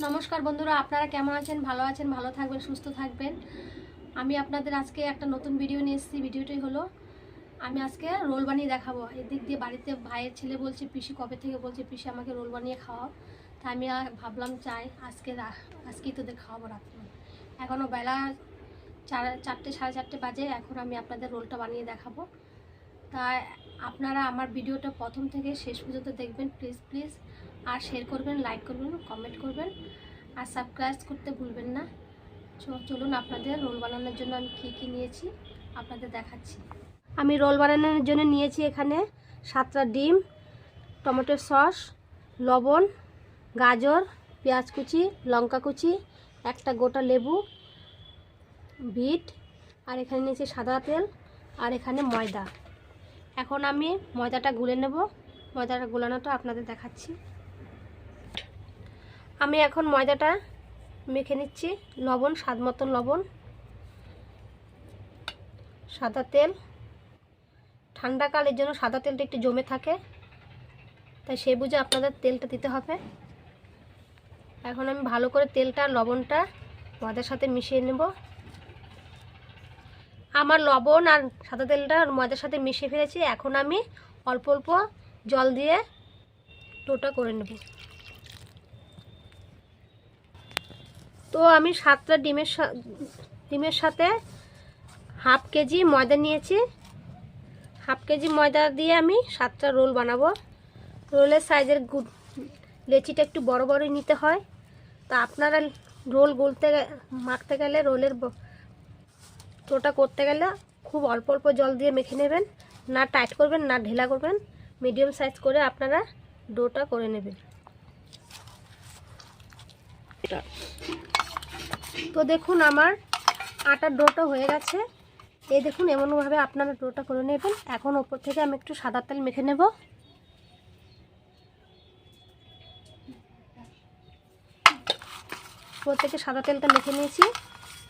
নমস্কার বন্ধুরা, আপনারা কেমন আছেন? ভালো আছেন, ভালো থাকবেন, সুস্থ থাকবেন। আমি আপনাদের আজকে একটা নতুন ভিডিও নিয়ে এসেছি। ভিডিওটি হলো আমি আজকে রোল বানিয়ে দেখাবো। এদিক দিয়ে বাড়িতে ভাইয়ের ছেলে বলছে, পিসি কবে থেকে বলছে পিসি আমাকে রোল বানিয়ে খাওয়াও। তা আমি ভাবলাম চাই আজকেই তোদের খাওয়াবো রাত্রে। এখনও বেলা 4টে সাড়ে 4টে বাজে। এখন আমি আপনাদের রোলটা বানিয়ে দেখাবো। তাই আপনারা আমার ভিডিওটা প্রথম থেকে শেষ পর্যন্ত দেখবেন, প্লিজ। আর শেয়ার করবেন, লাইক করবেন, কমেন্ট করবেন, আর সাবস্ক্রাইব করতে ভুলবেন না। চলুন আপনাদের রোল বানানোর জন্য আমি কী নিয়েছি আপনাদের দেখাচ্ছি। আমি রোল বানানোর জন্য নিয়েছি এখানে 7টা ডিম, টমেটো সস, লবণ, গাজর, পেঁয়াজ কুচি, লঙ্কা কুচি, একটা গোটা লেবু, বিট, আর এখানে নিয়েছি সাদা তেল, আর এখানে ময়দা। এখন আমি ময়দাটা গুলে নেব। ময়দাটা গুলানোটা আপনাদের দেখাচ্ছি। আমি এখন ময়দাটা মেখে নিচ্ছি। লবণ, স্বাদ মতন লবণ, সাদা তেল। ঠান্ডাকালের জন্য সাদা তেলটা একটু জমে থাকে, তাই সেই বুঝে আপনাদের তেলটা দিতে হবে। এখন আমি ভালো করে তেলটা লবণটা ময়দার সাথে মিশিয়ে নেব। আমার লবণ আর সাদা তেলটা ময়দার সাথে মিশিয়ে ফেলেছি। এখন আমি অল্প অল্প জল দিয়ে ডোটা করে নেব। তো আমি 7টা ডিমের সাথে হাফ কেজি ময়দা নিয়েছি। হাফ কেজি ময়দা দিয়ে আমি 7টা রোল বানাবো। রোলের সাইজের লেচিটা একটু বড় বড়ই নিতে হয়। তা আপনারা রোল মাখতে গেলে, রোলের ডোটা করতে গেলে খুব অল্প অল্প জল দিয়ে মেখে নেবেন। না টাইট করবেন, না ঢেলা করবেন। মিডিয়াম সাইজ করে আপনারা ডোটা করে নেবেন। তো দেখুন আমার আটার ডোটা হয়ে গেছে। এই দেখুন, এমনভাবে আপনারা ডোটা করে নেবেন। এখন ওপর থেকে আমি একটু সাদা তেল মেখে নেব। ওপর থেকে সাদা তেলটা মেখে নিয়েছি।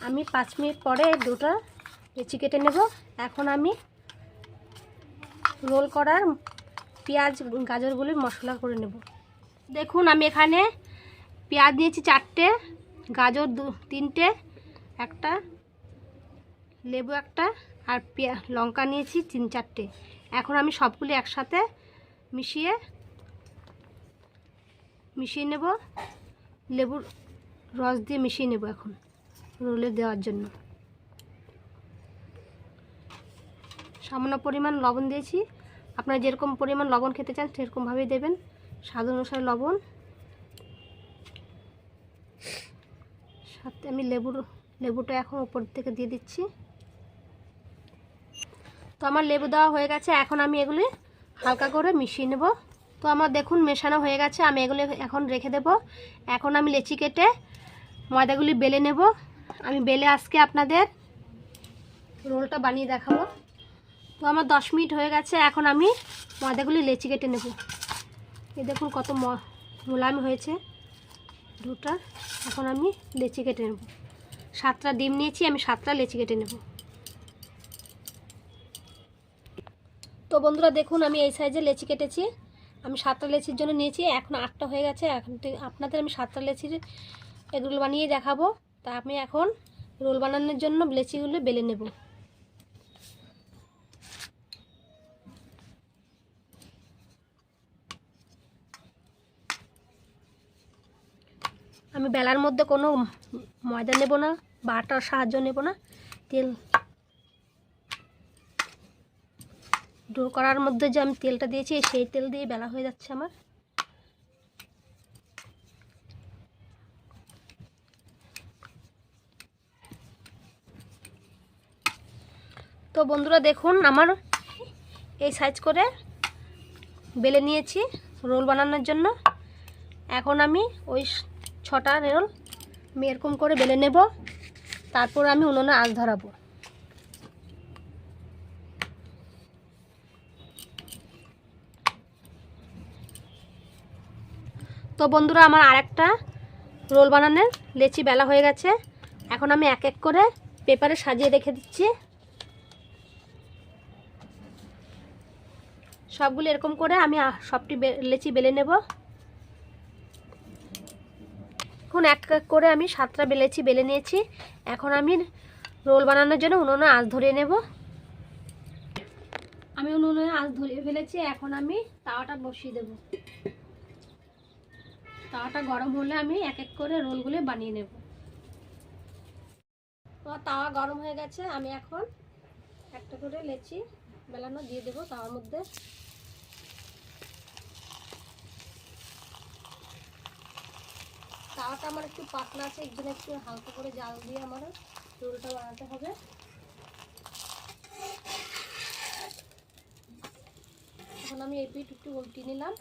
আমি 5 মিনিট পরে ডোটা লেচি কেটে নেব। এখন আমি রোল করার পেঁয়াজ গাজরগুলির মশলা করে নেব। দেখুন আমি এখানে পেঁয়াজ নিয়েছি 4টে, গাজর 3টে, একটা লেবু একটা, আর লঙ্কা নিয়েছি 3-4টে। এখন আমি সবগুলি একসাথে মিশিয়ে নেব। লেবুর রস দিয়ে মিশিয়ে নেব এখন রোলে দেওয়ার জন্য। সামান্য পরিমাণ লবণ দিয়েছি। আপনারা যেরকম পরিমাণ লবণ খেতে চান সেরকমভাবেই দেবেন। স্বাদ অনুসারে লবণ। সাথে আমি লেবুটা এখন উপর থেকে দিয়ে দিচ্ছি। তো আমার লেবু দেওয়া হয়ে গেছে। এখন আমি এগুলি হালকা করে মিশিয়ে নেব। তো আমার দেখুন মেশানো হয়ে গেছে। আমি এগুলি এখন রেখে দেব। এখন আমি লেচি কেটে ময়দাগুলি বেলে নেব। আমি বেলে আজকে আপনাদের রোলটা বানিয়ে দেখাবো। তো আমার 10 মিনিট হয়ে গেছে। এখন আমি ময়দাগুলি লেচি কেটে নেব। এই দেখুন কত মোলায়েম হয়েছে ডোটা। এখন আমি লেচি কেটে নেব। 7টা ডিম নিয়েছি, আমি 7টা লেচি কেটে নেব। তো বন্ধুরা দেখুন আমি এই সাইজে লেচি কেটেছি। আমি 7টা লেচির জন্য নিয়েছি। এখন 8টা হয়ে গেছে। এখন আপনাদের আমি 7টা লেচির এগুলো বানিয়ে দেখাবো। তা আমি এখন রোল বানানোর জন্য লেচিগুলো বেলে নেব। আমি বেলার মধ্যে কোনো ময়দা নেব না বা আটার সাহায্য নেব না। তেল ডো করার মধ্যে যে আমি তেলটা দিয়েছি সেই তেল দিয়ে বেলা হয়ে যাচ্ছে আমার। তো বন্ধুরা দেখুন আমার এই সাইজ করে বেলে নিয়েছি রোল বানানোর জন্য। এখন আমি ওই 6টা রোল আমি এরকম করে বেলে নেব। তারপর আমি উনুনে আঁচ ধরাবো। তো বন্ধুরা আমার আরেকটা রোল বানানোর লেচি বেলা হয়ে গেছে। এখন আমি এক এক করে পেপারে সাজিয়ে রেখে দিচ্ছি। সবগুলো এরকম করে আমি সবটি লেচি বেলে নেব। এখন এক এক করে আমি 7টা বেলে নিয়েছি। এখন আমি রোল বানানোর জন্য উনুনে আঁচ ধরিয়ে নেব। আমি উনুনে আঁচ ধরিয়ে ফেলেছি। এখন আমি তাওয়াটা বসিয়ে দেব। তাওয়াটা গরম হলে আমি এক এক করে রোলগুলো বানিয়ে নেব। আমার তাওয়া গরম হয়ে গেছে। আমি এখন একটা করে লেচি বেলানো দিয়ে দেবো তাওয়ার মধ্যে। তাওয়াটা আমার একটু পাতলা আছে, এর জন্য একটু হালকা করে জাল দিয়ে আমার রোলটা বানাতে হবে। এখন আমি এই পিঠ একটু উল্টে নিলাম।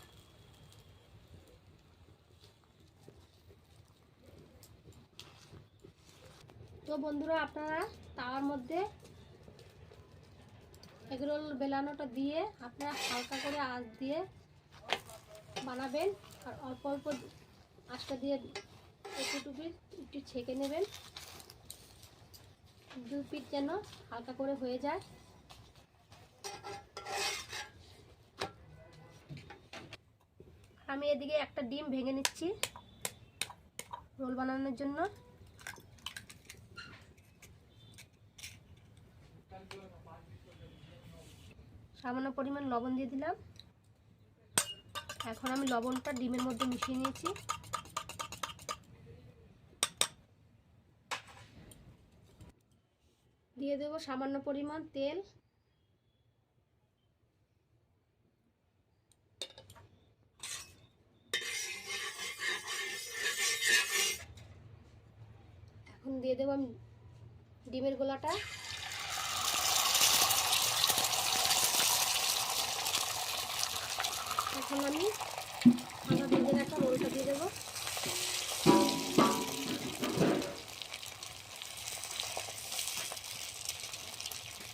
তো বন্ধুরা, আপনারা তাওয়ার মধ্যে এগ রোল বেলানোটা দিয়ে আপনারা হালকা করে আঁচ দিয়ে বানাবেন, আর অল্প অল্প আঁচটা দিয়ে একটু ছেঁকে নেবেন, দু পিঠ যেন হালকা করে হয়ে যায়। আমি এদিকে একটা ডিম ভেঙে নিচ্ছি রোল বানানোর জন্য। সামান্য পরিমাণ লবণ দিয়ে দিলাম। এখন আমি লবণটা ডিমের মধ্যে মিশিয়ে নিয়েছি। দিয়ে দেব সামান্য পরিমাণ তেল। এখন দিয়ে দেব আমি ডিমের গোলাটা। এখন আমি ভেজে রাখা রোলটা দিয়ে দেবো।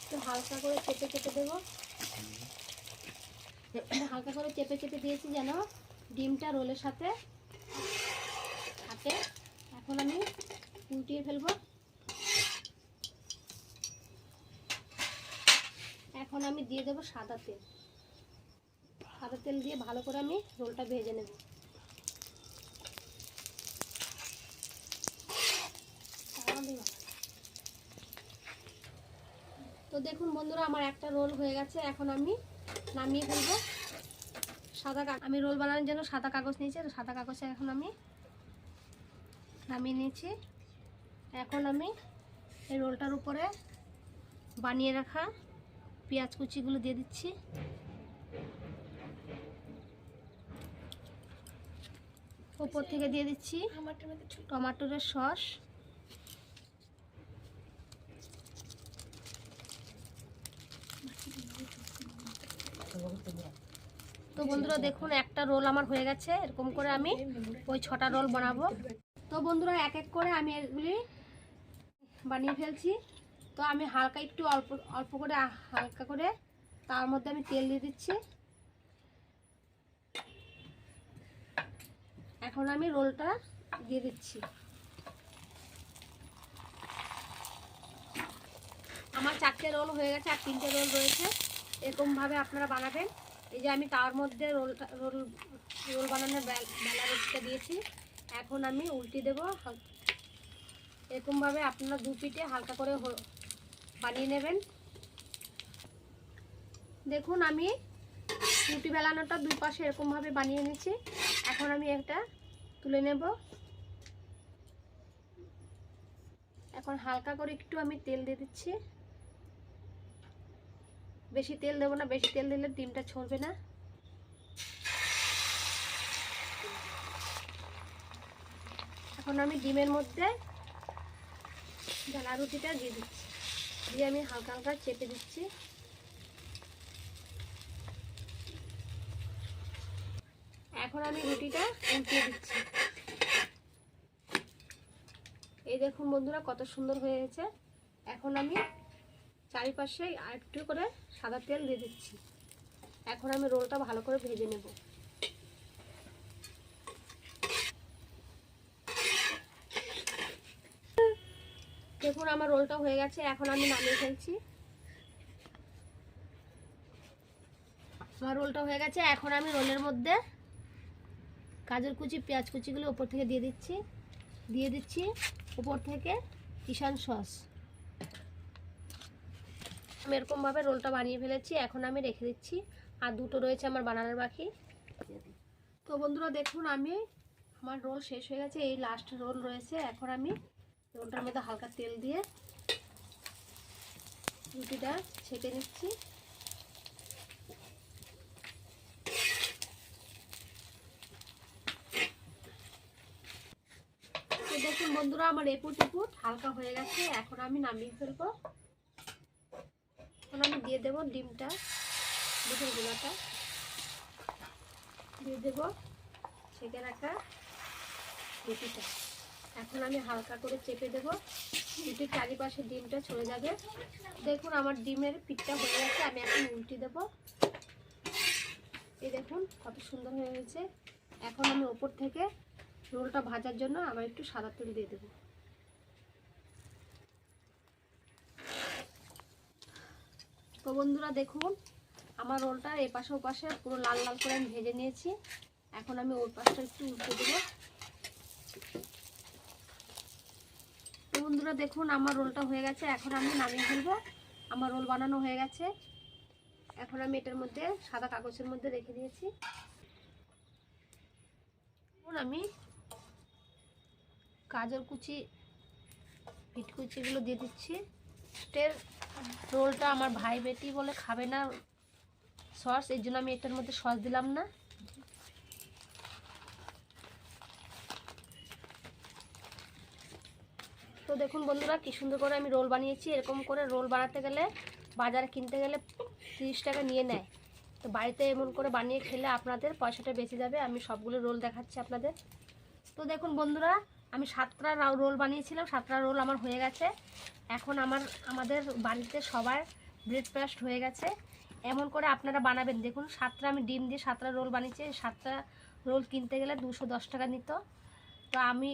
একটু হালকা করে চেপে দেবো। হালকা করে চেপে দিয়েছি যেন ডিমটা রোলের সাথে থাকে। এখন আমি উল্টিয়ে ফেলবো। এখন আমি দিয়ে দেবো সাদা তেল। সাদা তেল দিয়ে ভালো করে আমি রোলটা ভেজে নেব। তো দেখুন বন্ধুরা, আমার একটা রোল হয়ে গেছে। এখন আমি নামিয়ে ফেলবো। আমি রোল বানানোর জন্য সাদা কাগজ নিয়েছি, সাদা কাগজে এখন আমি নামিয়ে নিয়েছি। এখন আমি এই রোলটার উপরে বানিয়ে রাখা পেঁয়াজ কুচিগুলো দিয়ে দিচ্ছি। উপর থেকে দিয়ে দিচ্ছি টমেটোর সস। তো বন্ধুরা দেখুন, একটা রোল আমার হয়ে গেছে। এরকম করে আমি ওই 6টা রোল বানাবো। তো বন্ধুরা, এক এক করে আমি এগুলি বানিয়ে ফেলছি। তো আমি হালকা একটু অল্প করে হালকা করে তার মধ্যে আমি তেল দিয়ে দিচ্ছি। এখন আমি রোলটা দিয়ে দিচ্ছি। আমার 4টে রোল হয়ে গেছে, আর 3টে রোল রয়েছে। এরকমভাবে আপনারা বানাবেন। এই যে আমি তার মধ্যে রোল বানানোর বেলা রোলটা দিয়েছি। এখন আমি উল্টে দেব। এরকমভাবে আপনারা দু পিঠে হালকা করে বানিয়ে নেবেন। দেখুন, আমি রুটি বেলানোটা দুই পাশে এরকমভাবে বানিয়ে নিয়েছি। এখন আমি একটা তুলে নেব। এখন হালকা করে একটু আমি তেল দিয়ে দিচ্ছি। বেশি তেল দেবো না, বেশি তেল দিলে ডিমটা ছড়বে না। এখন আমি ডিমের মধ্যে বেলা রুটিটা দিয়ে দিচ্ছি, দিয়ে আমি হালকা হালকা চেপে দিচ্ছি। এখন আমি রুটিটা উল্টিয়ে দিচ্ছি। এই দেখুন বন্ধুরা, কত সুন্দর হয়ে গেছে। এখন আমি চারিপাশে আরেকটু করে সাদা তেল দিয়ে দিচ্ছি। এখন আমি রোলটা ভালো করে ভেজে নেব। দেখুন, আমার রোলটা হয়ে গেছে। এখন আমি নামিয়ে ফেলছি। আমার রোলটা হয়ে গেছে। এখন আমি রোলের মধ্যে গাজর কুচি পেঁয়াজ কুচিগুলো উপর থেকে দিয়ে দিচ্ছি। দিয়ে দিচ্ছি উপর থেকে কিষান সস। আমি এরকমভাবে রোলটা বানিয়ে ফেলেছি, এখন আমি রেখে দিচ্ছি। আর দুটো রয়েছে আমার বানানোর বাকি। তো বন্ধুরা দেখুন, আমার রোল শেষ হয়ে গেছে, এই লাস্ট রোল রয়েছে। এখন আমি রোলটার মধ্যে হালকা তেল দিয়ে রুটিটা ছেঁকে নিচ্ছি। তো দেখুন বন্ধুরা, আমার এপুট এপুট হালকা হয়ে গেছে, এখন আমি নামিয়ে ফেলবো। এখন আমি দিয়ে দেবো ডিমটা, ডিমের গুঁড়াটা দিয়ে দেবো, ছেঁকে রাখা রুটিটা। এখন আমি হালকা করে চেপে দেবো, রুটির চারিপাশে ডিমটা চলে যাবে। দেখুন আমার ডিমের পিঠটা হয়ে গেছে, আমি এখন উল্টে দেবো। এই দেখুন কত সুন্দর হয়ে গেছে। এখন আমি ওপর থেকে রোলটা ভাজার জন্য আবার একটু সাদা তেল দিয়ে দেবো। তো বন্ধুরা দেখুন, আমার রোলটা এপাশে ওপাশে পুরো লাল লাল করে আমি ভেজে নিয়েছি। এখন আমি ওর পাশটা একটু উল্টে দেবো। তো বন্ধুরা দেখুন, আমার রোলটা হয়ে গেছে, এখন আমি নামিয়ে ফেলবো। আমার রোল বানানো হয়ে গেছে। এখন আমি এটার মধ্যে সাদা কাগজের মধ্যে রেখে দিয়েছি। এখন আমি গাজর কুচি, বিট কুচিগুলো দিয়ে দিচ্ছি। রোলটা আমার ভাই বেটি বলে খাবে না সস, এই জন্য আমি এটার মধ্যে সস দিলাম না। তো দেখুন বন্ধুরা, কি সুন্দর করে আমি রোল বানিয়েছি। এরকম করে রোল বানাতে গেলে বাজারে কিনতে গেলে 30 টাকা নিয়ে নেয়। তো বাড়িতে এমন করে বানিয়ে খেলে আপনাদের পয়সাটা বেঁচে যাবে। আমি সবগুলো রোল দেখাচ্ছি আপনাদের। তো দেখুন বন্ধুরা, আমি 7টা রোল বানিয়েছিলাম, 7টা রোল আমার হয়ে গেছে। এখন আমাদের বাড়িতে সবার ব্রেকফাস্ট হয়ে গেছে। এমন করে আপনারা বানাবেন। দেখুন 7টা আমি ডিম দিয়ে 7টা রোল বানিয়েছি। 7টা রোল কিনতে গেলে 210 টাকা নিত। তো আমি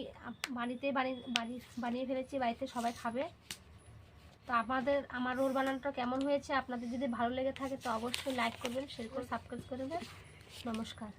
বাড়িতেই বানিয়ে ফেলেছি, বাড়িতে সবাই খাবে। তো আমার রোল বানানোটা কেমন হয়েছে, আপনাদের যদি ভালো লেগে থাকে তো অবশ্যই লাইক করবেন, শেয়ার করে সাবস্ক্রাইব করবেন। নমস্কার।